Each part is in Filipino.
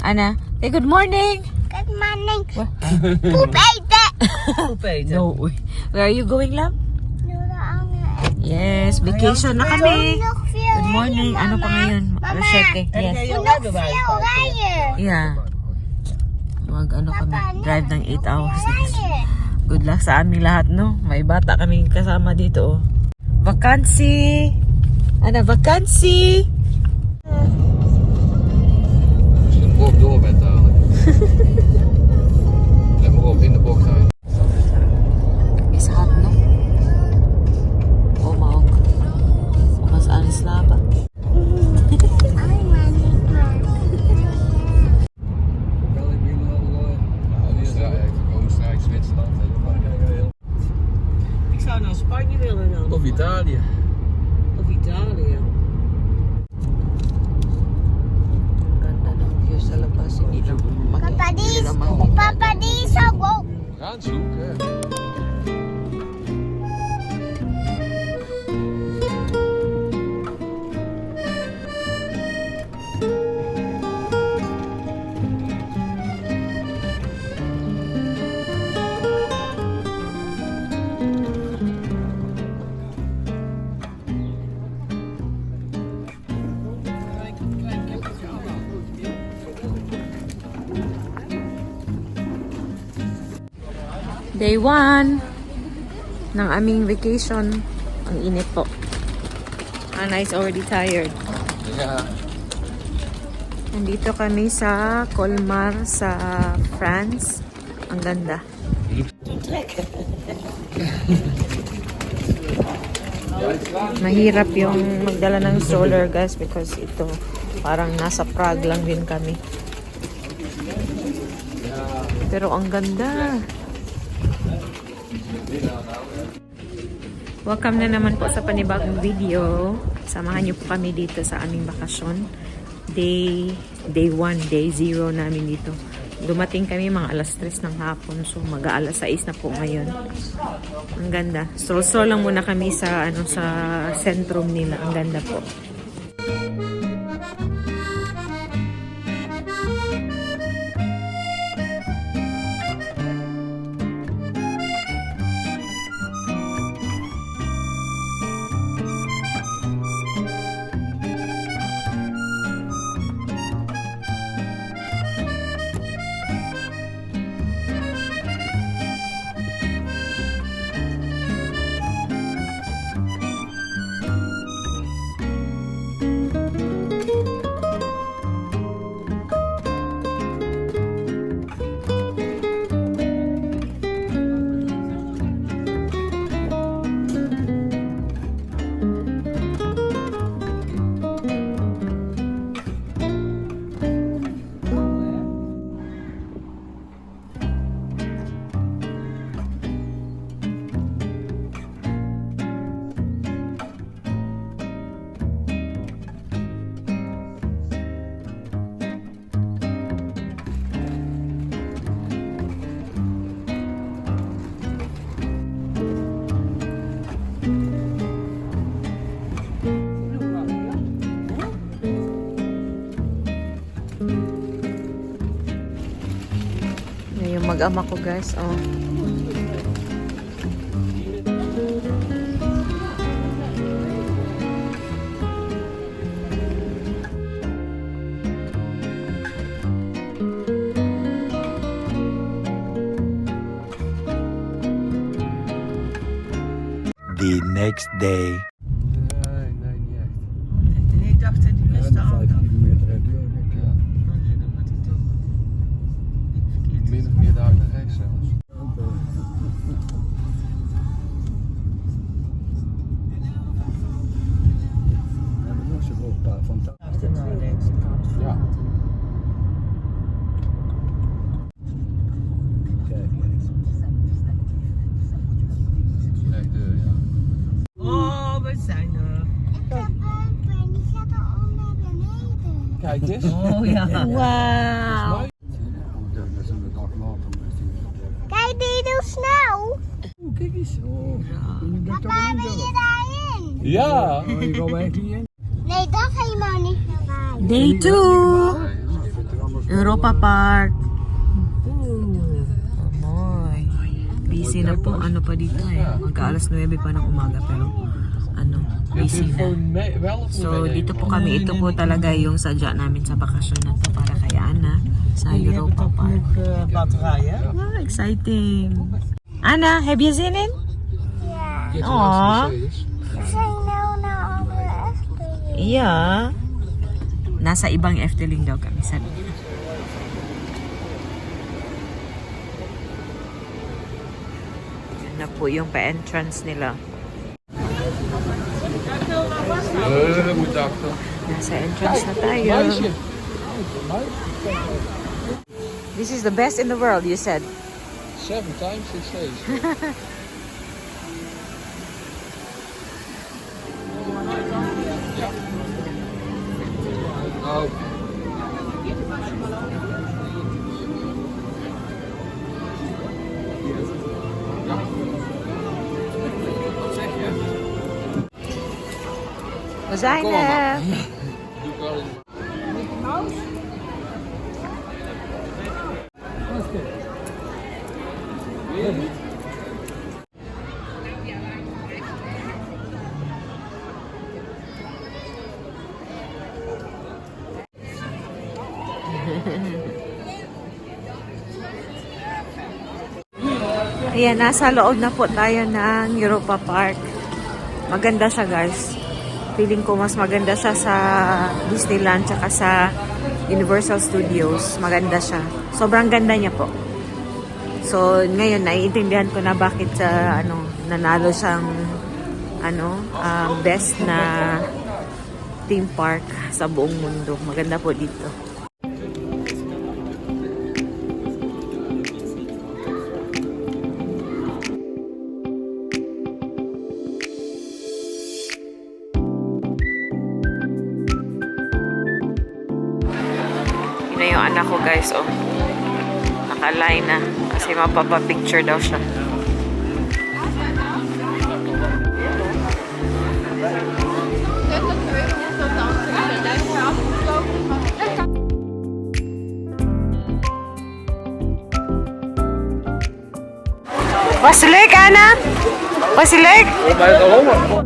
Anna, say good morning. Good morning. What? Poop ate it. No. Where are you going, love? Yes, vacation na kami. Good morning. Ano pa ngayon? Rochelle. Yes. Yeah. Ano kami. Drive ng 8 hours. Good luck sa aming lahat, no? May bata kaming kasama dito, oh. Vakansi. Ana, vakansi. Walk door bed, darling. Let me walk in the box out. It's hot, no? Oh, maog. Mas anis laba. Ik zou naar Spanje willen dan. Of Italië. Of Italië. Ganda ng view sa labas. Hindi lang Papa, these are woke. We gaan zoeken. Day 1 ng aming vacation. Ang init po. Anna is already tired. Ja. Nandito kami sa Colmar sa France. Ang ganda. Mahirap yung magdala ng stroller, guys, because ito parang nasa Prague lang din kami. Pero ang ganda. Welcome na naman po sa panibagong video. Samahan niyo po kami dito sa aming bakasyon. Day 1, day 0 namin dito. Dumating kami mga alas 3 ng hapon. So mag-aalas 6 na po ngayon. Ang ganda. Stroll lang muna kami sa sa sentrum nila. Ang ganda po. Yung mag-ama ko, guys. Oh. The next day. Nee, nee, niet echt. Nee, ik dacht dat die beste Ja, auto. kilometer uit Deur. Ja. Nee, dan wordt hij toch verkeerd. Min of meer daar naar rechts zelfs. Ja. Echt deur, ja. Oh, we zijn er. Die gaat er al naar beneden. Kijk eens. Oh ja. Wow! Kijk, die doet snel. Kijk eens. Papa, wil je daarin? Ja. Nee, dat helemaal niet. Day 2! Europa Park. Amoy. Busy na po. Ano pa dito eh. Magka-alas 9 pa ng umaga pero ano, busy na. So dito po kami. Ito po talaga yung sadya namin sa bakasyon na to para kay Ana sa Europa Park. Batterijen. Wow, exciting. Anna, have you seen it? Yeah. Aw. Say no na over Efteling. Yeah. Nasa ibang Efteling daw kami, sabi niya. Yan na po yung pa-entrance nila. Moet achter. Nasa entrance na tayo. This is the best in the world, you said. 7 times 6 days. Oh. We zijn er. Doe ik wel in. Ayan, nasa loob na po tayo ng Europa Park. Maganda siya, guys. Feeling ko mas maganda siya sa Disneyland tsaka sa Universal Studios. Maganda siya. Sobrang ganda niya po. So, ngayon, naiintindihan ko na bakit nanalo siyang best na theme park sa buong mundo. Maganda po dito. Yun na yung anak ko, guys, oh. Naka-line na. Kasi mapapapicture daw siya. Was het leuk, Anna? Was het leuk? Bij het aroma.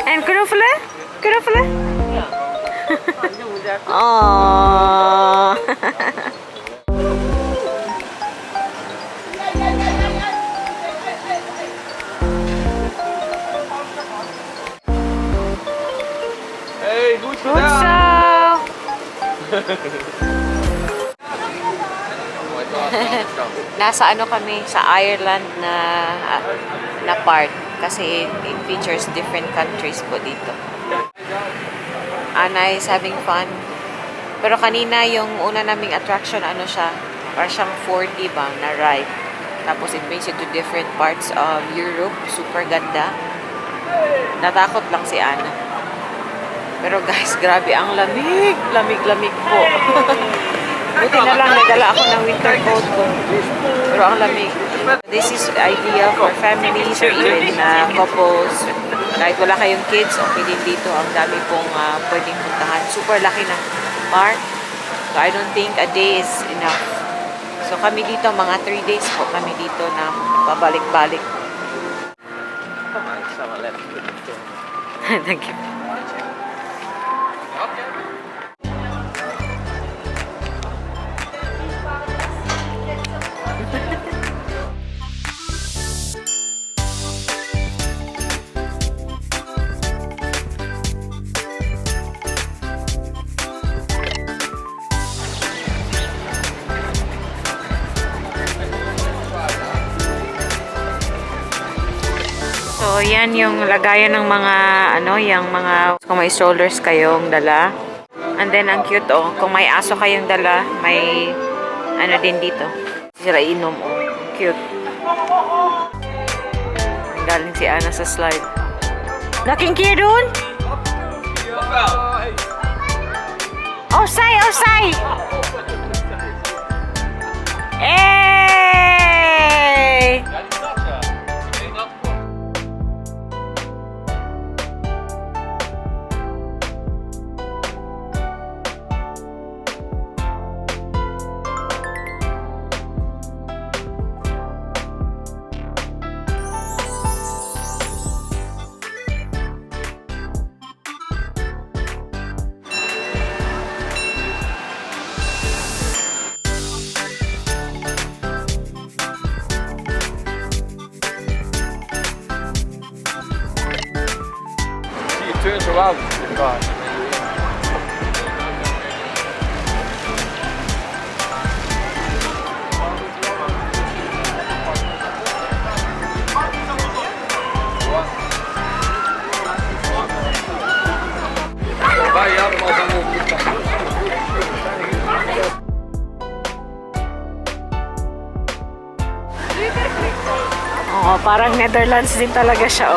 En knuffelen? Knuffelen? Ja. Je moet daar Oh. Hey, goed Goed gedaan. zo. Nasa ano kami sa Ireland na part kasi it features different countries po dito. Anna is having fun. Pero kanina yung una naming attraction, ano siya, parang siyang 4D ba na ride. Tapos it brings you to different parts of Europe. Super ganda. Natakot lang si Anna. Pero guys, grabe ang lamig. Lamig-lamig po. Buti na na lang, nagdala ako ng winter coat ko. Pero ang lamig. This is idea for families or even couples. Kahit wala kayong kids, okay din dito. Ang dami pong pwedeng puntahan. Super laki ng park. So I don't think a day is enough. So kami dito, mga 3 days po kami dito na pabalik-balik. Thank you. So, yan yung lagayan ng mga, yung mga, kung may strollers kayong dala. And then, ang cute, kung may aso kayong dala, may, din dito. Sila inom, cute. Galing si Ana sa slide. Laking kiyo doon? Osay, osay! Hey! Turns around the car. Vai, abre mais um pouco. Oo, parang Netherlands din talaga siya,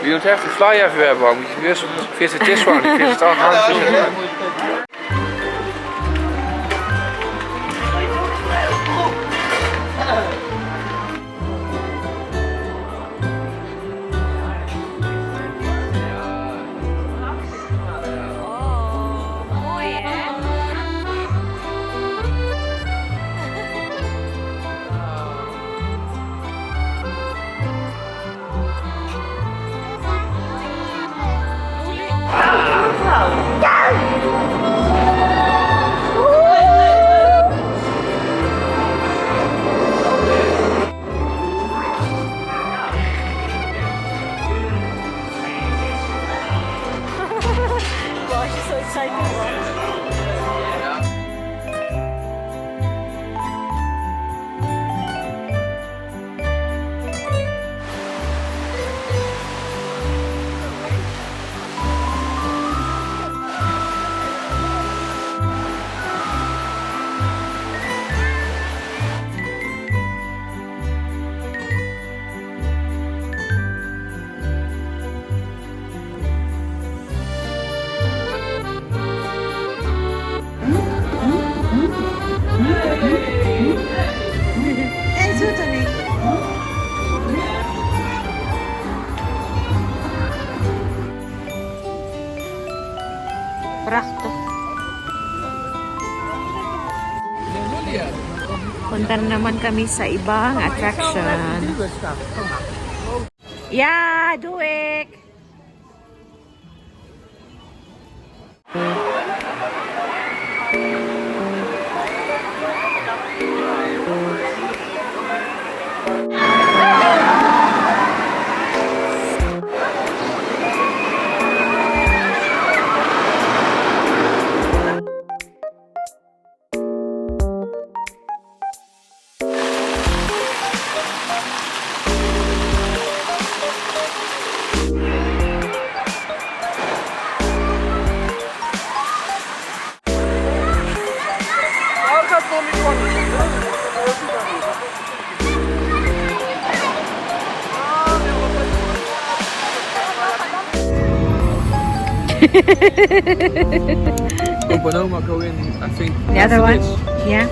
You don't have to fly everywhere, bro. You can just visit this one. You can start hunting. Prakto. Punta na naman kami sa ibang attraction. Yeah, do it! Oh, Bonoma go in, I think. The other one? Yeah.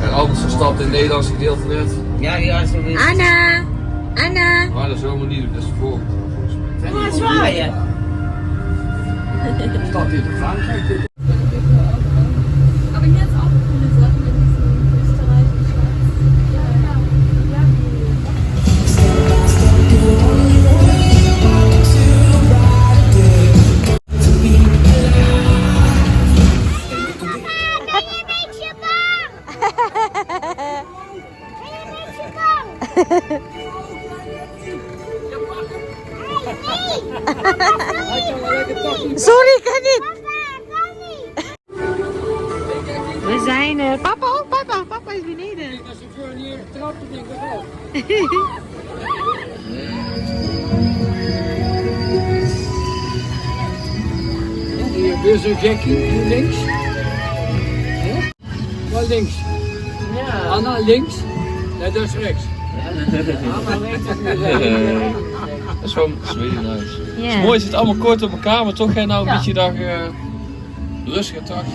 En anders gestapt in het Nederlandse gedeelte net. Ja, ja, zo is het. Anna! Anna! Maar dat is helemaal niet, dat is de volgende. Maar zwaaien. Staat dit in Frankrijk? Aber jetzt auch coole Sachen in diesem Österreich, Schweiz. Ja, Sorry, kan niet! We zijn er. Papa, oh papa, papa is beneden. Hier, weer zo'n gekkie. Hier links. Ja? Wel links. Ja. Anna links. Ja, dat is rechts. Mama weet het niet. Dat is gewoon really nice. Ja. Het is mooi, het zit allemaal kort op elkaar, maar toch ga je nou een beetje dag rustig en taxi.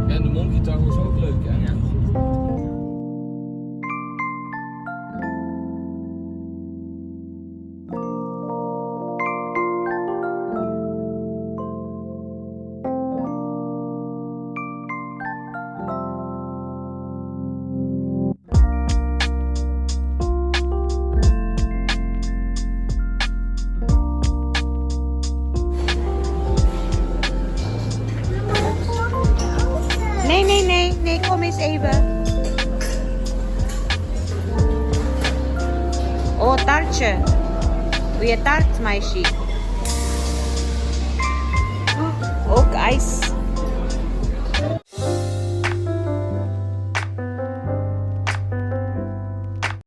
En de Monkey Tower is ook leuk, hè? Nee, kom eens even. Oh, taartje. Wil je taart, meisje? Ook ijs.